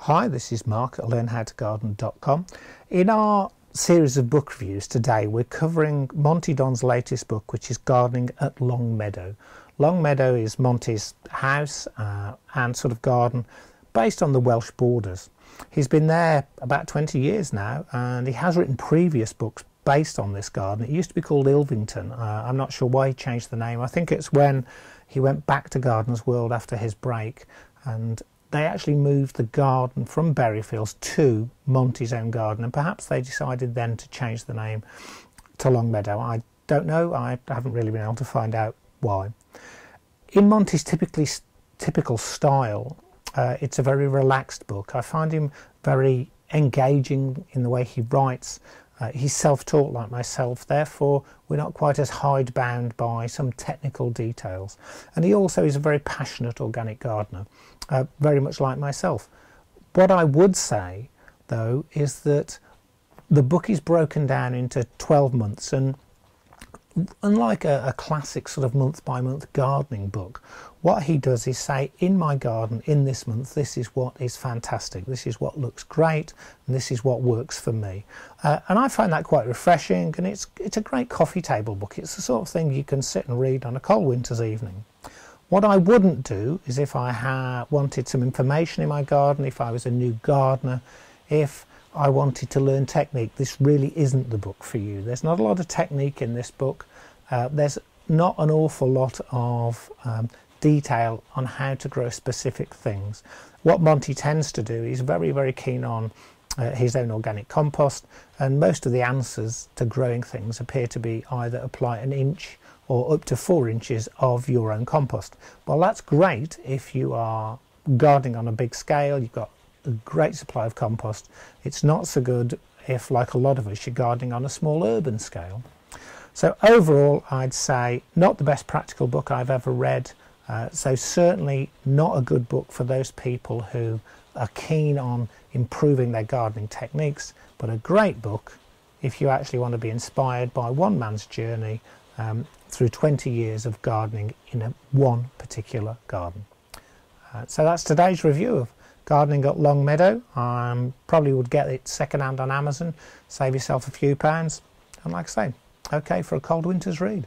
Hi, this is Mark at learnhowtogarden.com. In our series of book reviews today, we're covering Monty Don's latest book, which is Gardening at Longmeadow. Longmeadow is Monty's house and sort of garden based on the Welsh borders. He's been there about 20 years now, and he has written previous books based on this garden. It used to be called Ilvington. I'm not sure why he changed the name. I think it's when he went back to Gardener's World after his break, and they actually moved the garden from Berryfields to Monty's own garden, and perhaps they decided then to change the name to Longmeadow. I don't know. I haven't really been able to find out why. In Monty's typical style, it's a very relaxed book. I find him very engaging in the way he writes. He's self-taught like myself, therefore we're not quite as hidebound by some technical details. And he also is a very passionate organic gardener, very much like myself. What I would say, though, is that the book is broken down into 12 months, and unlike a classic sort of month-by-month gardening book, what he does is say, in my garden in this month, this is what is fantastic, this is what looks great, and this is what works for me. And I find that quite refreshing, and it's a great coffee table book. It's the sort of thing you can sit and read on a cold winter's evening. What I wouldn't do is, if I wanted some information in my garden, if I was a new gardener, if I wanted to learn technique, this really isn't the book for you. There's not a lot of technique in this book. There's not an awful lot of detail on how to grow specific things. What Monty tends to do, he's very, very keen on his own organic compost, and most of the answers to growing things appear to be either apply an inch or up to 4 inches of your own compost. Well, that's great if you are gardening on a big scale, you've got a great supply of compost. It's not so good if, like a lot of us, you're gardening on a small urban scale. So overall, I'd say not the best practical book I've ever read. So certainly not a good book for those people who are keen on improving their gardening techniques, but a great book if you actually want to be inspired by one man's journey through 20 years of gardening in one particular garden. So that's today's review of Gardening at Longmeadow. Probably would get it second hand on Amazon, save yourself a few pounds, and like I say, okay for a cold winter's read.